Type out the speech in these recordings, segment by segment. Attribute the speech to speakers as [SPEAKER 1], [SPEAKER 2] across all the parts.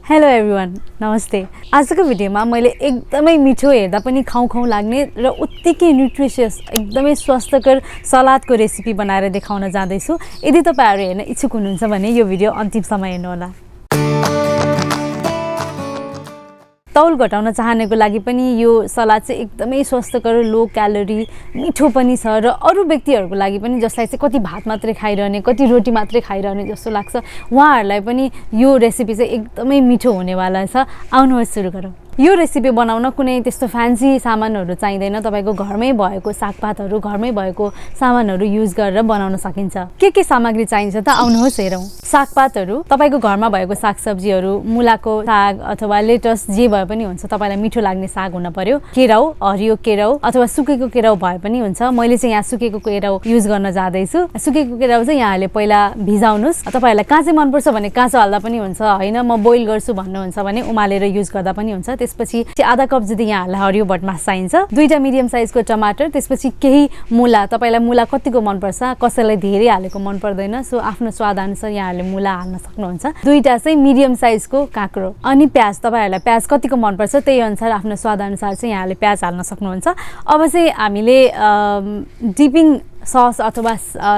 [SPEAKER 1] Hello everyone नमस्ते आजको भिडियोमा मैले एकदमै मिठो हेर्दा पनि खाउँ खाउँ लाग्ने र उत्तिकै न्युट्रिसियस एकदमै स्वास्थ्यकर सलादको रेसिपी बनाएर देखाउन जाँदैछु। यदि तपाईहरु हेर्न इच्छुक हुनुहुन्छ भने यो भिडियो अन्तिमसम्म हेर्नु होला। तौल घटाउन चाहनेको लागि पनि यो सलाद चाहिँ एकदमै स्वास्थ्यकर, लो क्यालोरी, मिठो पनि छ र अरु व्यक्तिहरुको लागि पनि जसलाई चाहिँ कति भात मात्रै खाइरहने, कति रोटी मात्रै खाइरहने जस्तो लाग्छ उहाँहरुलाई पनि यो रेसिपी चाहिँ एकदमै मिठो हुनेवाला छ। आउनुहोस् सुरु गरौँ। यो रेसिपी बनाउन कुनै त्यस्तो फ्यान्सी सामानहरु चाहिँदैन। तपाईको घरमै भएको सागपातहरु, घरमै भएको सामानहरु युज गरेर बनाउन सकिन्छ। के सामग्री चाहिन्छ त आउनुहोस् हेरौँ। सागपातहरु तपाईको घरमा भएको सागसब्जीहरु, मुलाको साग अथवा लेटस जे भए पनि हुन्छ, तपाईलाई मिठो लाग्ने साग हुन पर्यो। केराउ, हरियो केराउ अथवा सुकेको केराउ भए पनि हुन्छ। मैले चाहिँ यहाँ सुकेको केराउ युज गर्न जाँदैछु। सुकेको केराउ चाहिँ यहाँले पहिला भिजाउनुस्। तपाईहरुलाई काँचै मन पर्छ भने काँचो हाल्दा पनि हुन्छ, हैन म बोइल गर्छु भन्नुहुन्छ भने उमालेर युज गर्दा पनि हुन्छ। त्यसपछि आधा कप जति यहाँलाई हरियो भटमास चाहिन्छ, दुईटा मिडियम साइजको टमाटर, त्यसपछि केही मुला। तपाईलाई मुला कतिको मन पर्छ, कसैलाई धेरै हालेको मन पर्दैन, सो आफ्नो स्वाद अनुसार यहाँले मुला हाल्न सक्नुहुन्छ। दुईटा चाहिँ मिडियम साइजको काँक्रो, अनि प्याज। तपाईहरुलाई प्याज कतिको मन पर्छ त्यही अनुसार आफ्नो स्वाद अनुसार चाहिँ यहाँले प्याज हाल्न सक्नुहुन्छ। अब चाहिँ हामीले डिपिङ सस अथवा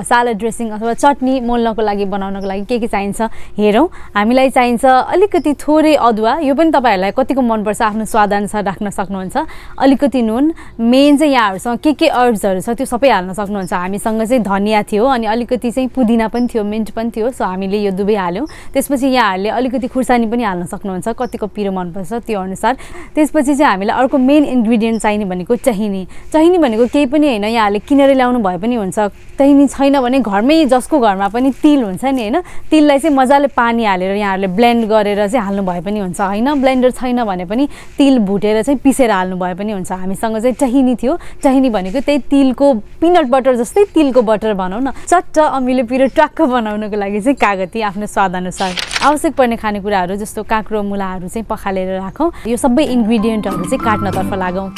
[SPEAKER 1] सालाड ड्रेसिङ अथवा चटनी मोल्नको लागि बनाउनको लागि के चाहिन्छ हेरौँ। हामीलाई चाहिन्छ अलिकति थोरै अदुवा, यो पनि तपाईहरुलाई कतिको मन पर्छ आफ्नो स्वाद अनुसार राख्न सक्नुहुन्छ। अलिकति नुन, मेन चाहिँ यहाँहरुसँग के हर्ब्सहरु छ त्यो सबै हाल्न सक्नुहुन्छ। हामीसँग चाहिँ धनिया थियो अनि अलिकति चाहिँ पुदिना पनि थियो, मिन्ट पनि थियो, सो हामीले यो दुवै हाल्यौं। त्यसपछि यहाँहरुले अलिकति खुर्सानी पनि हाल्न सक्नुहुन्छ, कतिको पिरो मन पर्छ त्यो अनुसार। त्यसपछि चाहिँ हामीलाई अर्को मेन इन्ग्रेडिएन्ट चाहिने भनेको चहिनी। चहिनी भनेको केही पनि हैन, यहाँले किनेर ल्याउनु भए पनि हुन्छ। चहिनी छैन भने घरमै जसको घरमा पनि तिल हुन्छ नि, हैन, तिललाई चाहिँ मजाले पानी हालेर यहाँहरुले ब्लेन्ड गरेर चाहिँ हाल्नु भए पनि हुन्छ। हैन ब्लेन्डर छैन भने पनि तिल भुटेर चाहिँ पिसेर हाल्नु भए पनि हुन्छ। हामीसँग चाहिँ चहिनी थियो। चहिनी भनेको त्यही तिलको पिनट बटर जस्तै तिलको बटर भनौं न। चट्ट अमिलो पिरो ट्वाक्क बनाउनको लागि चाहिँ कागती आफ्नो स्वाद अनुसार आवश्यक पर्ने खानेकुराहरु जस्तो काँक्रो, मुलाहरु चाहिँ पखालेर राखौं। यो सबै इन्ग्रेडिएन्टहरु चाहिँ काट्नतर्फ लागौं।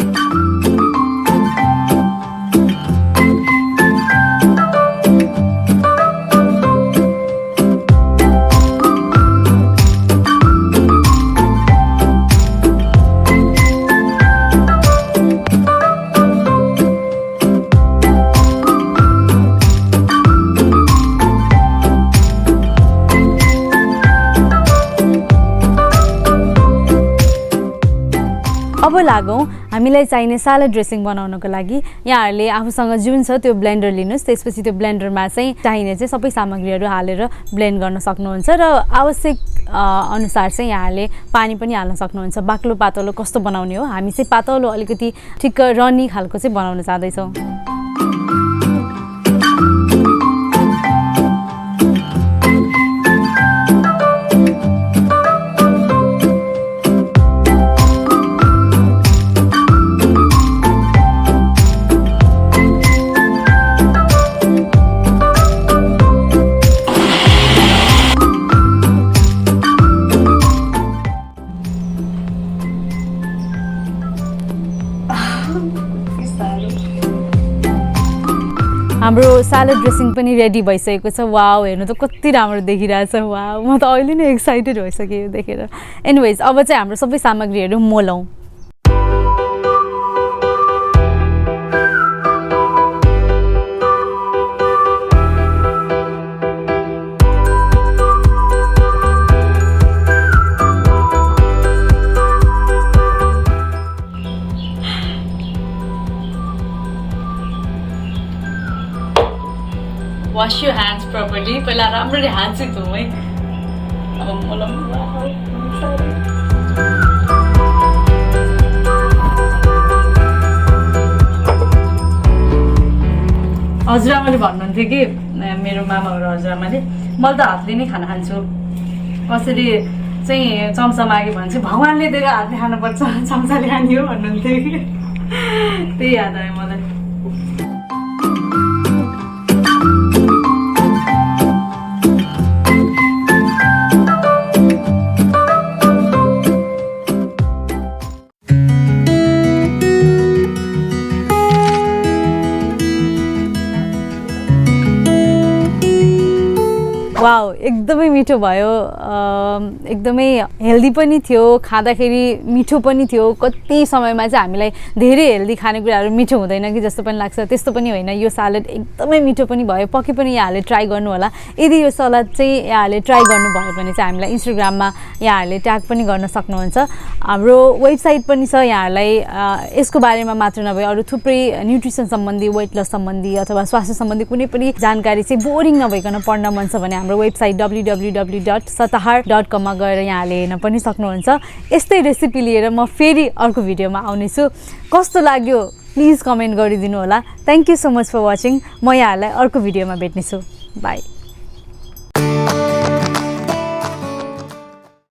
[SPEAKER 1] अब लागौं हामीलाई चाहिने सालाड ड्रेसिङ बनाउनको लागि। यहाँहरुले आफूसँग जुन छ त्यो ब्लेन्डर लिनुस्। त्यसपछि त्यो ब्लेन्डरमा चाहिँ चाहिने चाहिँ सबै सामग्रीहरु हालेर ब्लेन्ड गर्न सक्नुहुन्छ र आवश्यक अनुसार चाहिँ यहाँहरुले पानी पनि हाल्न सक्नुहुन्छ। बाक्लो पातलो कस्तो बनाउने हो, हामी चाहिँ पातलो अलिकति ठिक्क रनी खालको चाहिँ बनाउन चाहदै छौं। हाम्रो सालाड ड्रेसिङ पनि रेडी भइसकेको छ। वाउ, हेर्नु त कति राम्रो देखिरहेछ। वाउ, म त अहिले नै एक्साइटेड भइसकेँ यो देखेर। एनीवेज अब चाहिँ हाम्रो सबै सामग्रीहरु मोलौं। Wash your hands properly. पहिला राम्ररी हात चाहिँ धुऊ है। अब मोलौं। हजुरआमाले भन्नुहुन्थ्यो कि मेरो मामा र हजुरआमाले मैले त हातले नै खाना खान्छु, कसैले चाहिँ चम्चा माग्यो भने चाहिँ भगवानले दिएको हातले खानुपर्छ, चम्चाले खाने हो भन्नुहुन्थ्यो कि। त्यही याद आयो मलाई। वाउ एकदमै मिठो भयो एकदमै हेल्दी पनि थियो खाँदाखेरि मिठो पनि थियो कति समयमा चाहिँ हामीलाई धेरै हेल्दी खानेकुराहरू मिठो हुँदैन कि जस्तो पनि लाग्छ त्यस्तो पनि होइन यो सलाद एकदमै मिठो पनि भयो पक्कै पनि यहाँहरूले ट्राई गर्नु होला यदि यो सलाद चाहिँ यहाँहरूले ट्राई गर्नुभयो भने चाहिँ हामीलाई इन्स्टाग्राममा यहाँहरूले ट्याग पनि गर्न सक्नुहुन्छ हाम्रो वेबसाइट पनि छ यहाँहरूलाई यसको बारेमा मात्र नभए अरू थुप्रै न्युट्रिसन सम्बन्धी वेट लस सम्बन्धी अथवा स्वास्थ्य सम्बन्धी कुनै पनि जानकारी चाहिँ बोरिङ नभइकन पढ्न मन छ भने हाम्रो वेबसाइट www.sataahar.com मा गएर यहाँले हेर्न पनि सक्नुहुन्छ यस्तै रेसिपी लिएर म फेरि अर्को भिडियोमा आउनेछु कस्तो लाग्यो प्लिज कमेन्ट गरिदिनु होला thank you so much for watching म यहाँहरूलाई अर्को भिडियोमा भेट्नेछु बाई